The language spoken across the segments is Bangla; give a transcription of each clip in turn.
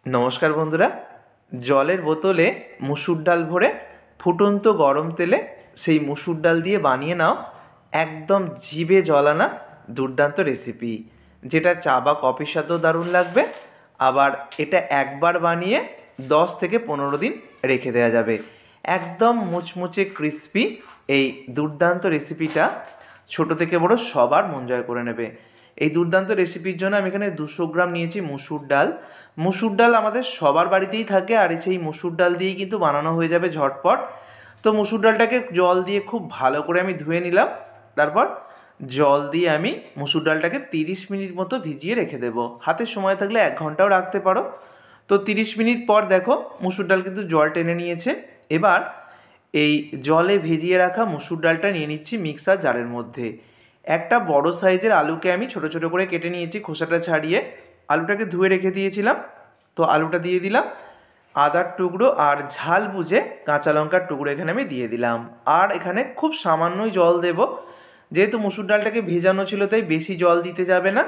নমস্কার বন্ধুরা। জলের বোতলে মুসুর ডাল ভরে ফুটন্ত গরম তেলে সেই মুসুর ডাল দিয়ে বানিয়ে নাও একদম জিভে জল আনা দুর্দান্ত রেসিপি, যেটা চা বা কফির সাথেও দারুণ লাগবে। আবার এটা একবার বানিয়ে 10 থেকে 15 দিন রেখে দেওয়া যাবে। একদম মুচমুচে ক্রিস্পি এই দুর্দান্ত রেসিপিটা ছোট থেকে বড় সবার মন জয় করে নেবে। এই দুর্দান্ত রেসিপির জন্য আমি এখানে 200 গ্রাম নিয়েছি মুসুর ডাল। মুসুর ডাল আমাদের সবার বাড়িতেই থাকে, আর সেই মুসুর ডাল দিয়েই কিন্তু বানানো হয়ে যাবে ঝটপট। তো মুসুর ডালটাকে জল দিয়ে খুব ভালো করে আমি ধুয়ে নিলাম। তারপর জল দিয়ে আমি মুসুর ডালটাকে 30 মিনিট মতো ভিজিয়ে রেখে দেবো। হাতে সময় থাকলে 1 ঘন্টাও রাখতে পারো। তো 30 মিনিট পর দেখো মুসুর ডাল কিন্তু জল টেনে নিয়েছে। এবার এই জলে ভিজিয়ে রাখা মুসুর ডালটা নিয়ে নিচ্ছি মিক্সার জারের মধ্যে। একটা বড় সাইজের আলুকে আমি ছোট ছোট করে কেটে নিয়েছি খোসাটা ছাড়িয়ে। আলুটাকে ধুয়ে রেখে দিয়েছিলাম, তো আলুটা দিয়ে দিলাম। আদার টুকরো আর ঝাল বুঝে কাঁচা লঙ্কার টুকরো এখানে আমি দিয়ে দিলাম। আর এখানে খুব সামান্যই জল দেব, যেহেতু মুসুর ডালটাকে ভেজানো ছিল তাই বেশি জল দিতে যাবে না।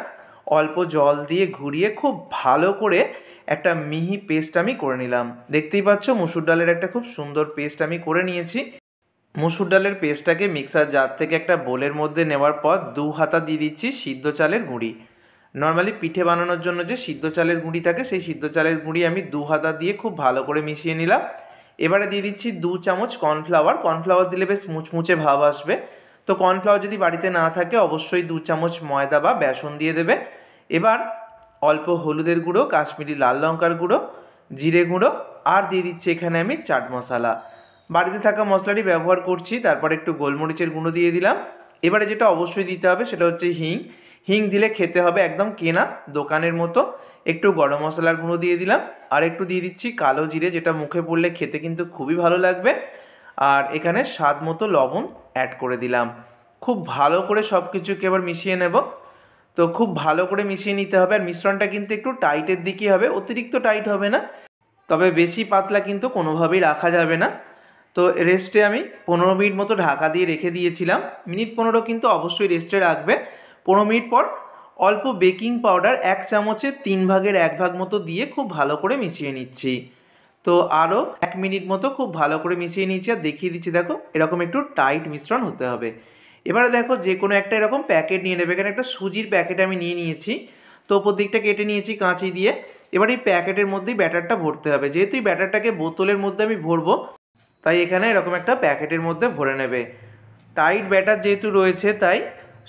অল্প জল দিয়ে ঘুরিয়ে খুব ভালো করে একটা মিহি পেস্ট আমি করে নিলাম। দেখতেই পাচ্ছ মুসুর ডালের একটা খুব সুন্দর পেস্ট আমি করে নিয়েছি। মুসুর ডালের পেস্টটাকে মিক্সার জার থেকে একটা বোলের মধ্যে নেওয়ার পর 2 হাতা দিয়ে দিচ্ছি সিদ্ধ চালের গুঁড়ি। নর্মালি পিঠে বানানোর জন্য যে সিদ্ধ চালের গুঁড়ি থাকে সেই সিদ্ধ চালের গুঁড়ি আমি 2 হাতা দিয়ে খুব ভালো করে মিশিয়ে নিলাম। এবারে দিয়ে দিচ্ছি 2 চামচ কর্নফ্লাওয়ার। কর্নফ্লাওয়ার দিলে বেশ মুচমুচে ভাব আসবে। তো কর্নফ্লাওয়ার যদি বাড়িতে না থাকে অবশ্যই 2 চামচ ময়দা বা বেসন দিয়ে দেবে। এবার অল্প হলুদের গুঁড়ো, কাশ্মীরি লাল লঙ্কার গুঁড়ো, জিরে গুঁড়ো, আর দিয়ে দিচ্ছি এখানে আমি চাট মশলা। বাড়িতে থাকা মশলাটি ব্যবহার করছি। তারপর একটু গোলমরিচের গুঁড়ো দিয়ে দিলাম। এবারে যেটা অবশ্যই দিতে হবে সেটা হচ্ছে হিং। হিং দিলে খেতে হবে একদম কেনা দোকানের মতো। একটু গরম মশলার গুঁড়ো দিয়ে দিলাম, আর একটু দিয়ে দিচ্ছি কালো জিরে, যেটা মুখে পড়লে খেতে কিন্তু খুবই ভালো লাগবে। আর এখানে স্বাদ মতো লবণ অ্যাড করে দিলাম। খুব ভালো করে সব কিছুকে এবার মিশিয়ে নেব। তো খুব ভালো করে মিশিয়ে নিতে হবে। আর মিশ্রণটা কিন্তু একটু টাইটের দিকেই হবে, অতিরিক্ত টাইট হবে না, তবে বেশি পাতলা কিন্তু কোনোভাবেই রাখা যাবে না। তো রেস্টে আমি 15 মিনিট মতো ঢাকা দিয়ে রেখে দিয়েছিলাম। মিনিট 15 কিন্তু অবশ্যই রেস্টে রাখবে। 15 মিনিট পর অল্প বেকিং পাউডার 1 চামচে 3 ভাগের 1 ভাগ মতো দিয়ে খুব ভালো করে মিশিয়ে নিচ্ছি। তো আরও 1 মিনিট মতো খুব ভালো করে মিশিয়ে নিচ্ছি, আর দেখিয়ে দিচ্ছি দেখো এরকম একটু টাইট মিশ্রণ হতে হবে। এবারে দেখো যে কোনো একটা এরকম প্যাকেট নিয়ে নেবে। এখানে একটা সুজির প্যাকেট আমি নিয়ে নিয়েছি। তো ওপর দিকটা কেটে নিয়েছি কাঁচি দিয়ে। এবার এই প্যাকেটের মধ্যেই ব্যাটারটা ভরতে হবে। যেহেতু এই ব্যাটারটাকে বোতলের মধ্যে আমি ভরবো, তাই এখানে এরকম একটা প্যাকেটের মধ্যে ভরে নেবে। টাইট ব্যাটার যেহেতু রয়েছে তাই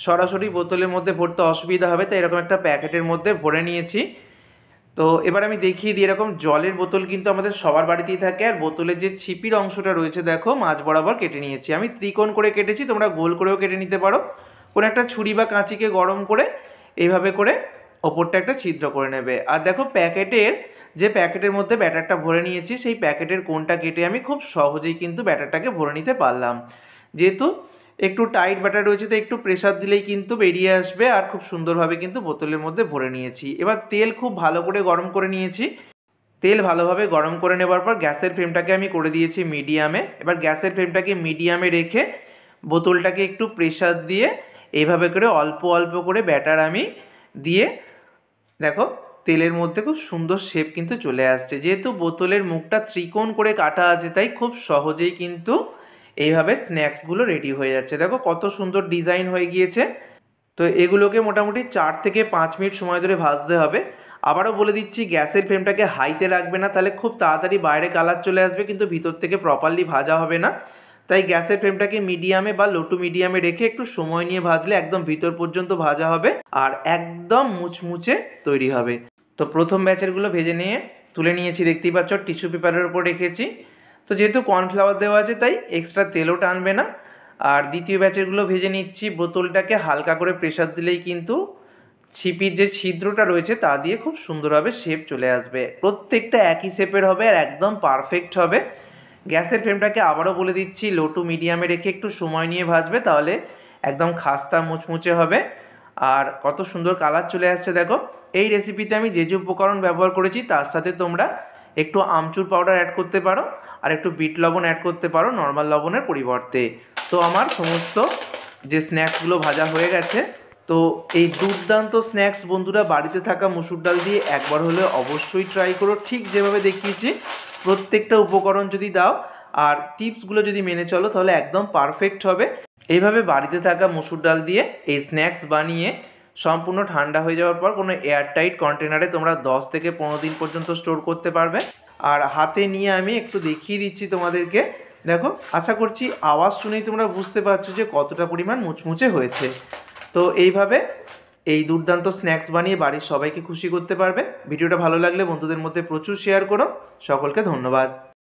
সরাসরি বোতলের মধ্যে ভরতে অসুবিধা হবে, তাই এরকম একটা প্যাকেটের মধ্যে ভরে নিয়েছি। তো এবার আমি দেখিয়ে দিই, এরকম জলের বোতল কিন্তু আমাদের সবার বাড়িতেই থাকে। আর বোতলের যে ছিপির অংশটা রয়েছে দেখো মাঝ বরাবর কেটে নিয়েছি। আমি ত্রিকোণ করে কেটেছি, তোমরা গোল করেও কেটে নিতে পারো। কোনো একটা ছুরি বা কাঁচিকে গরম করে এইভাবে করে ওপরটা একটা ছিদ্র করে নেবে। আর দেখো যে প্যাকেটের মধ্যে ব্যাটারটা ভরে নিয়েছি সেই প্যাকেটের কোণটা কেটে আমি খুব সহজেই কিন্তু ব্যাটারটাকে ভরে নিতে পারলাম। যেহেতু একটু টাইট ব্যাটার রয়েছে তো একটু প্রেসার দিলেই কিন্তু বেরিয়ে আসবে। আর খুব সুন্দরভাবে কিন্তু বোতলের মধ্যে ভরে নিয়েছি। এবার তেল খুব ভালো করে গরম করে নিয়েছি। তেল ভালোভাবে গরম করে নেবার পর গ্যাসের ফ্লেমটাকে আমি করে দিয়েছি মিডিয়ামে। এবার গ্যাসের ফ্লেমটাকে মিডিয়ামে রেখে বোতলটাকে একটু প্রেসার দিয়ে এইভাবে করে অল্প অল্প করে ব্যাটার আমি দিয়ে দেখো তেলের মধ্যে খুব সুন্দর শেপ কিন্তু চলে আসছে। যেহেতু বোতলের মুখটা ত্রিকোণ করে কাটা আছে তাই খুব সহজেই কিন্তু এইভাবে স্ন্যাক্সগুলো রেডি হয়ে যাচ্ছে। দেখো কত সুন্দর ডিজাইন হয়ে গিয়েছে। তো এগুলোকে মোটামুটি 4 থেকে 5 মিনিট সময় ধরে ভাজতে হবে। আবারও বলে দিচ্ছি গ্যাসের ফ্লেমটাকে হাইতে রাখবে না, তাহলে খুব তাড়াতাড়ি বাইরে কালার চলে আসবে কিন্তু ভিতর থেকে প্রপারলি ভাজা হবে না। তাই গ্যাসের ফ্লেমটাকে মিডিয়ামে বা লো টু মিডিয়ামে রেখে একটু সময় নিয়ে ভাজলে একদম ভিতর পর্যন্ত ভাজা হবে আর একদম মুচমুচে তৈরি হবে। তো প্রথম ব্যাচেরগুলো ভেজে নিয়ে তুলে নিয়েছি, দেখতেই পাচ্ছ টিস্যু পেপারের উপর রেখেছি। তো যেহেতু কর্নফ্লাওয়ার দেওয়া আছে তাই এক্সট্রা তেলও টানবে না। আর দ্বিতীয় ব্যাচেরগুলো ভেজে নিচ্ছি। বোতলটাকে হালকা করে প্রেসার দিলেই কিন্তু ছিপির যে ছিদ্রটা রয়েছে তা দিয়ে খুব সুন্দরভাবে শেপ চলে আসবে। প্রত্যেকটা একই শেপের হবে আর একদম পারফেক্ট হবে। গ্যাসের ফ্লেমটাকে আবারও বলে দিচ্ছি লো টু মিডিয়ামে রেখে একটু সময় নিয়ে ভাজবে, তাহলে একদম খাস্তা মুচমুচে হবে। আর কত সুন্দর কালার চলে আসছে দেখো। এই রেসিপিতে আমি যে যে উপকরণ ব্যবহার করেছি তার সাথে তোমরা একটু আমচুর পাউডার অ্যাড করতে পারো আর একটু বিট লবণ অ্যাড করতে পারো নর্মাল লবণের পরিবর্তে। তো আমার সমস্ত যে স্ন্যাক্সগুলো ভাজা হয়ে গেছে তো এই দুর্দান্ত স্ন্যাক্স বন্ধুরা বাড়িতে থাকা মুসুর ডাল দিয়ে একবার হলে অবশ্যই ট্রাই করো, ঠিক যেভাবে দেখিয়েছি প্রত্যেকটা উপকরণ যদি দাও আর টিপসগুলো যদি মেনে চলো তাহলে একদম পারফেক্ট হবে। এইভাবে বাড়িতে থাকা মুসুর ডাল দিয়ে এই স্ন্যাক্স বানিয়ে সম্পূর্ণ ঠান্ডা হয়ে যাওয়ার পর কোনো এয়ারটাইট কন্টেনারে তোমরা 10 থেকে 15 দিন পর্যন্ত স্টোর করতে পারবে। আর হাতে নিয়ে আমি একটু দেখিয়ে দিচ্ছি তোমাদেরকে, দেখো আশা করছি আওয়াজ শুনেই তোমরা বুঝতে পারছো যে কতটা পরিমাণ মুচমুচে হয়েছে। তো এইভাবে এই দুর্দান্ত স্ন্যাক্স বানিয়ে বাড়ির সবাইকে খুশি করতে পারবে। ভিডিওটা ভালো লাগলে বন্ধুদের মধ্যে প্রচুর শেয়ার করো। সকলকে ধন্যবাদ।